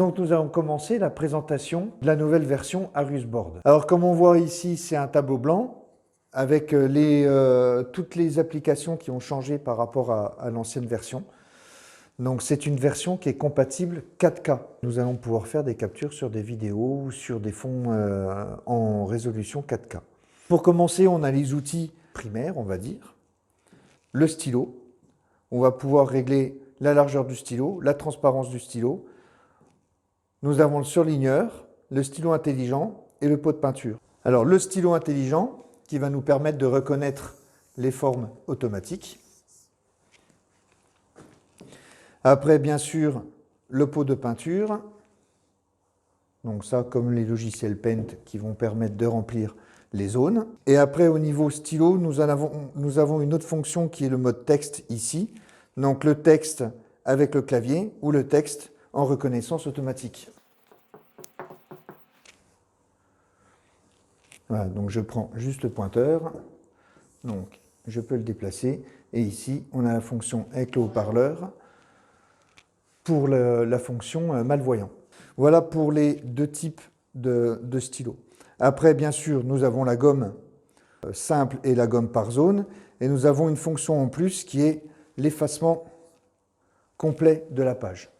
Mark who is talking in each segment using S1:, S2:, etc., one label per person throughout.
S1: Donc nous allons commencer la présentation de la nouvelle version Arius Board. Alors comme on voit ici, c'est un tableau blanc avec toutes les applications qui ont changé par rapport à l'ancienne version. Donc c'est une version qui est compatible 4K. Nous allons pouvoir faire des captures sur des vidéos ou sur des fonds en résolution 4K. Pour commencer, on a les outils primaires, on va dire. Le stylo. On va pouvoir régler la largeur du stylo, la transparence du stylo. Nous avons le surligneur, le stylo intelligent et le pot de peinture. Alors le stylo intelligent qui va nous permettre de reconnaître les formes automatiques. Après, bien sûr, le pot de peinture. Donc ça, comme les logiciels Paint qui vont permettre de remplir les zones. Et après, au niveau stylo, nous avons une autre fonction qui est le mode texte ici. Donc le texte avec le clavier ou le texte en reconnaissance automatique. Voilà, donc je prends juste le pointeur, donc je peux le déplacer, et ici on a la fonction avec le haut-parleur pour la fonction malvoyant. Voilà pour les deux types de stylos. Après, bien sûr, nous avons la gomme simple et la gomme par zone, et nous avons une fonction en plus qui est l'effacement complet de la page.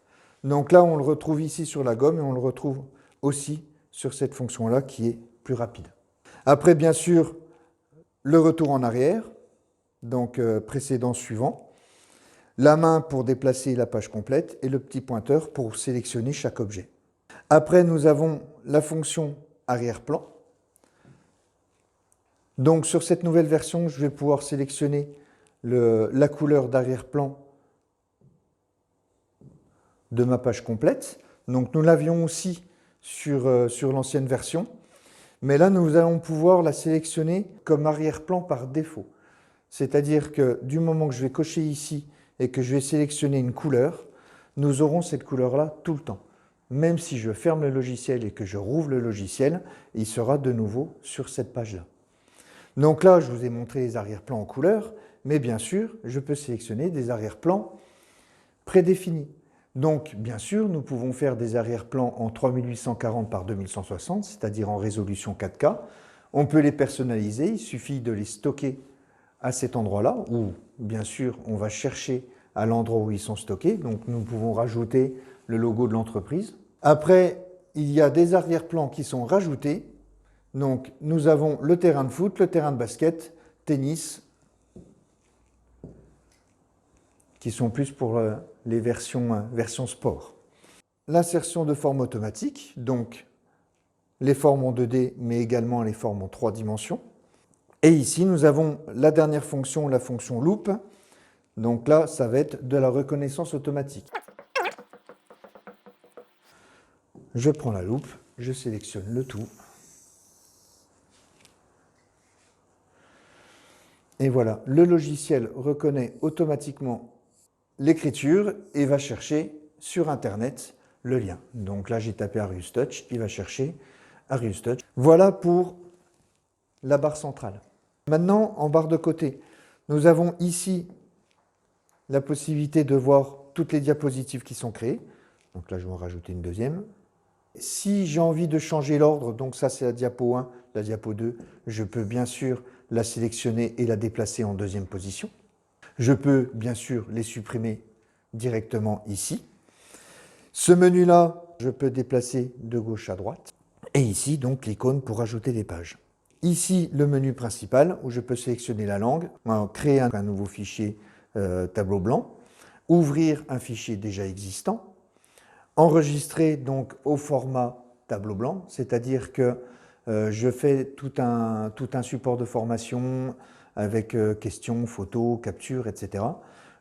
S1: Donc là, on le retrouve ici sur la gomme et on le retrouve aussi sur cette fonction-là qui est plus rapide. Après, bien sûr, le retour en arrière, donc précédent, suivant. La main pour déplacer la page complète et le petit pointeur pour sélectionner chaque objet. Après, nous avons la fonction arrière-plan. Donc sur cette nouvelle version, je vais pouvoir sélectionner la couleur d'arrière-plan de ma page complète. Donc nous l'avions aussi sur l'ancienne version. Mais là, nous allons pouvoir la sélectionner comme arrière-plan par défaut. C'est-à-dire que du moment que je vais cocher ici et que je vais sélectionner une couleur, nous aurons cette couleur-là tout le temps. Même si je ferme le logiciel et que je rouvre le logiciel, il sera de nouveau sur cette page-là. Donc là, je vous ai montré les arrière-plans en couleur, mais bien sûr, je peux sélectionner des arrière-plans prédéfinis. Donc, bien sûr, nous pouvons faire des arrière-plans en 3840 par 2160, c'est-à-dire en résolution 4K. On peut les personnaliser, il suffit de les stocker à cet endroit-là, où, bien sûr, on va chercher à l'endroit où ils sont stockés. Donc, nous pouvons rajouter le logo de l'entreprise. Après, il y a des arrière-plans qui sont rajoutés. Donc, nous avons le terrain de foot, le terrain de basket, tennis, qui sont plus pour les versions sport. L'insertion de formes automatiques, donc les formes en 2D, mais également les formes en 3 dimensions. Et ici, nous avons la dernière fonction, la fonction loop. Donc là, ça va être de la reconnaissance automatique. Je prends la loupe, je sélectionne le tout. Et voilà, le logiciel reconnaît automatiquement l'écriture et va chercher sur Internet le lien. Donc là, j'ai tapé Arius Touch, il va chercher Arius Touch. Voilà pour la barre centrale. Maintenant, en barre de côté, nous avons ici la possibilité de voir toutes les diapositives qui sont créées. Donc là, je vais en rajouter une deuxième. Si j'ai envie de changer l'ordre, donc ça c'est la diapo 1, la diapo 2, je peux bien sûr la sélectionner et la déplacer en deuxième position. Je peux bien sûr les supprimer directement ici. Ce menu-là, je peux déplacer de gauche à droite. Et ici, donc, l'icône pour ajouter des pages. Ici, le menu principal où je peux sélectionner la langue, créer un nouveau fichier tableau blanc, ouvrir un fichier déjà existant, enregistrer donc au format tableau blanc, c'est-à-dire que je fais tout un support de formation avec questions, photos, captures, etc.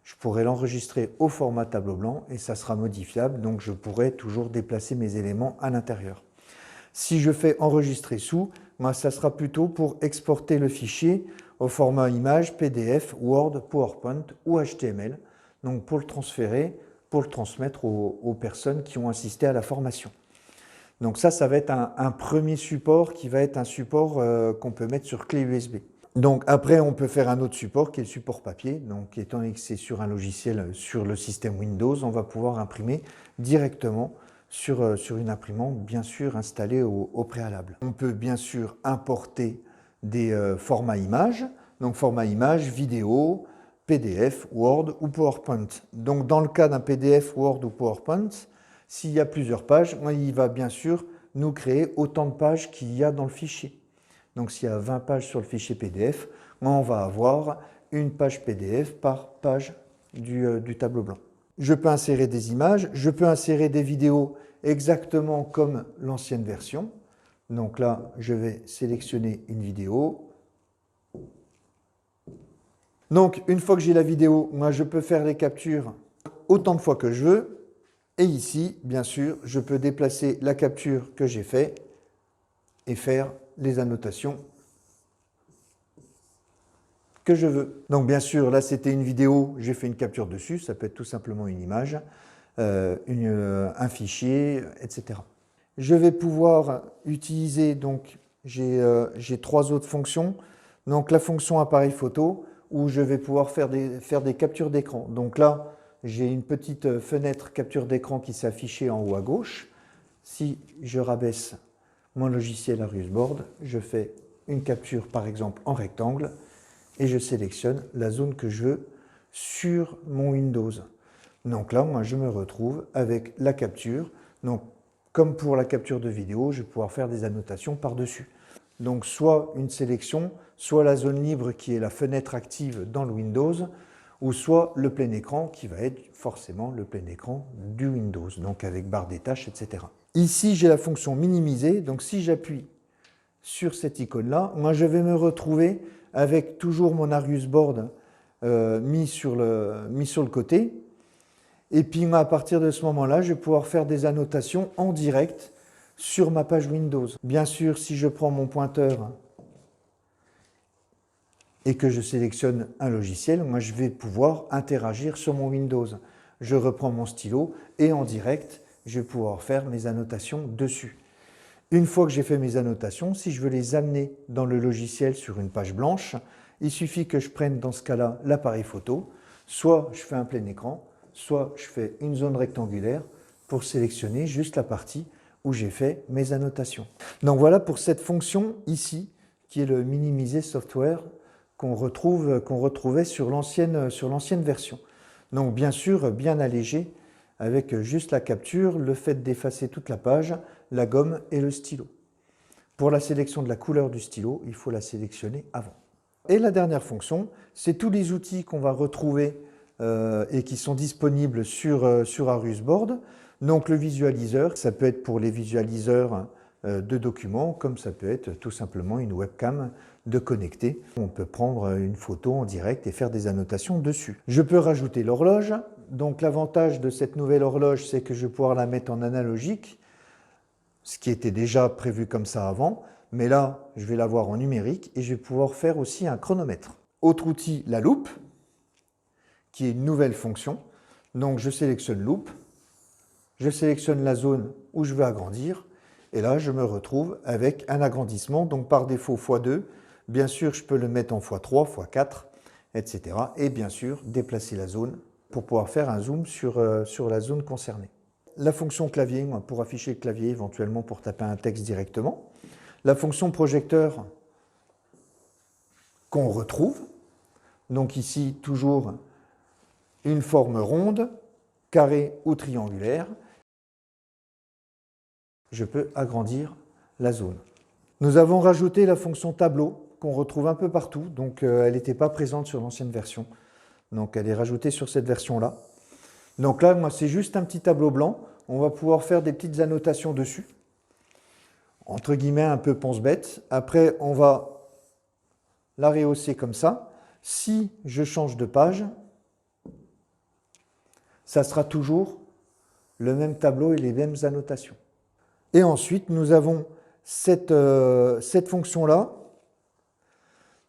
S1: Je pourrais l'enregistrer au format tableau blanc et ça sera modifiable, donc je pourrai toujours déplacer mes éléments à l'intérieur. Si je fais enregistrer sous, moi, ça sera plutôt pour exporter le fichier au format image, PDF, Word, PowerPoint ou HTML, donc pour le transférer, pour le transmettre aux personnes qui ont assisté à la formation. Donc ça va être un premier support qui va être un support qu'on peut mettre sur clé USB. Donc après, on peut faire un autre support qui est le support papier. Donc étant donné que c'est sur un logiciel sur le système Windows, on va pouvoir imprimer directement sur une imprimante, bien sûr installée au préalable. On peut bien sûr importer des formats images, donc format image, vidéo, PDF, Word ou PowerPoint. Donc dans le cas d'un PDF, Word ou PowerPoint, s'il y a plusieurs pages, il va bien sûr nous créer autant de pages qu'il y a dans le fichier. Donc s'il y a 20 pages sur le fichier PDF, on va avoir une page PDF par page du tableau blanc. Je peux insérer des images, je peux insérer des vidéos exactement comme l'ancienne version. Donc là, je vais sélectionner une vidéo. Donc, une fois que j'ai la vidéo, moi, je peux faire les captures autant de fois que je veux. Et ici, bien sûr, je peux déplacer la capture que j'ai faite et faire les annotations que je veux. Donc, bien sûr, là, c'était une vidéo, j'ai fait une capture dessus. Ça peut être tout simplement une image, un fichier, etc. Je vais pouvoir utiliser, donc, j'ai 3 autres fonctions. Donc, la fonction appareil photo, où je vais pouvoir faire des captures d'écran. Donc là, j'ai une petite fenêtre capture d'écran qui s'est affichée en haut à gauche. Si je rabaisse mon logiciel Arius Board, je fais une capture par exemple en rectangle et je sélectionne la zone que je veux sur mon Windows. Donc là, moi, je me retrouve avec la capture. Donc, comme pour la capture de vidéo, je vais pouvoir faire des annotations par-dessus. Donc, soit une sélection, soit la zone libre qui est la fenêtre active dans le Windows, ou soit le plein écran qui va être forcément le plein écran du Windows, donc avec barre des tâches, etc. Ici, j'ai la fonction minimiser. Donc, si j'appuie sur cette icône-là, moi, je vais me retrouver avec toujours mon Arius Board mis sur le côté. Et puis, à partir de ce moment-là, je vais pouvoir faire des annotations en direct sur ma page Windows. Bien sûr, si je prends mon pointeur et que je sélectionne un logiciel, moi je vais pouvoir interagir sur mon Windows. Je reprends mon stylo et en direct, je vais pouvoir faire mes annotations dessus. Une fois que j'ai fait mes annotations, si je veux les amener dans le logiciel sur une page blanche, il suffit que je prenne dans ce cas-là l'appareil photo, soit je fais un plein écran, soit je fais une zone rectangulaire pour sélectionner juste la partie où j'ai fait mes annotations. Donc voilà pour cette fonction ici, qui est le minimiser software qu'on retrouvait sur l'ancienne version. Donc bien sûr, bien allégé, avec juste la capture, le fait d'effacer toute la page, la gomme et le stylo. Pour la sélection de la couleur du stylo, il faut la sélectionner avant. Et la dernière fonction, c'est tous les outils qu'on va retrouver et qui sont disponibles sur Arius Board. Donc le visualiseur, ça peut être pour les visualiseurs de documents, comme ça peut être tout simplement une webcam de connecter. On peut prendre une photo en direct et faire des annotations dessus. Je peux rajouter l'horloge. Donc l'avantage de cette nouvelle horloge, c'est que je vais pouvoir la mettre en analogique, ce qui était déjà prévu comme ça avant. Mais là, je vais l'avoir en numérique et je vais pouvoir faire aussi un chronomètre. Autre outil, la loupe, qui est une nouvelle fonction. Donc je sélectionne loupe, je sélectionne la zone où je veux agrandir et là je me retrouve avec un agrandissement, donc par défaut x2. Bien sûr, je peux le mettre en x3, x4, etc. Et bien sûr, déplacer la zone pour pouvoir faire un zoom sur la zone concernée. La fonction clavier, pour afficher le clavier, éventuellement pour taper un texte directement. La fonction projecteur qu'on retrouve. Donc ici, toujours une forme ronde, carrée ou triangulaire. Je peux agrandir la zone. Nous avons rajouté la fonction tableau qu'on retrouve un peu partout. Donc elle n'était pas présente sur l'ancienne version. Donc elle est rajoutée sur cette version-là. Donc là, moi, c'est juste un petit tableau blanc. On va pouvoir faire des petites annotations dessus. Entre guillemets, un peu ponce-bête. Après, on va la rehausser comme ça. Si je change de page, ça sera toujours le même tableau et les mêmes annotations. Et ensuite, nous avons cette fonction-là,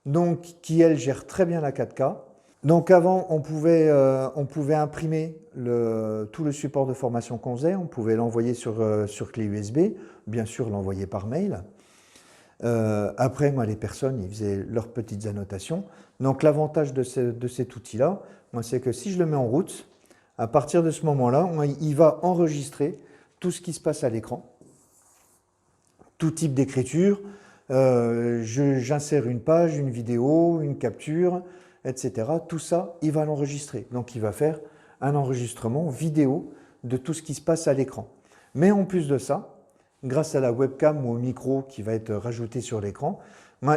S1: donc, qui, elle, gère très bien la 4K. Donc avant, on pouvait imprimer tout le support de formation qu'on faisait, on pouvait l'envoyer sur clé USB, bien sûr l'envoyer par mail. Après, moi, les personnes, ils faisaient leurs petites annotations. Donc l'avantage de cet outil-là, c'est que si je le mets en route, à partir de ce moment-là, il va enregistrer tout ce qui se passe à l'écran, tout type d'écriture. J'insère une page, une vidéo, une capture, etc. Tout ça, il va l'enregistrer. Donc il va faire un enregistrement vidéo de tout ce qui se passe à l'écran. Mais en plus de ça, grâce à la webcam ou au micro qui va être rajouté sur l'écran,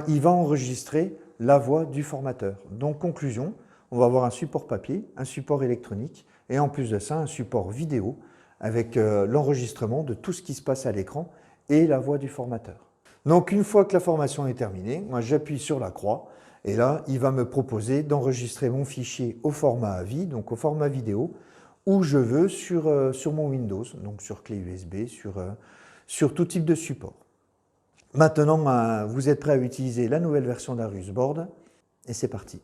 S1: il va enregistrer la voix du formateur. Donc conclusion, on va avoir un support papier, un support électronique et en plus de ça, un support vidéo avec l'enregistrement de tout ce qui se passe à l'écran et la voix du formateur. Donc une fois que la formation est terminée, moi j'appuie sur la croix et là il va me proposer d'enregistrer mon fichier au format AVI, donc au format vidéo, où je veux sur mon Windows, donc sur clé USB, sur tout type de support. Maintenant, vous êtes prêt à utiliser la nouvelle version d'Arius Board et c'est parti.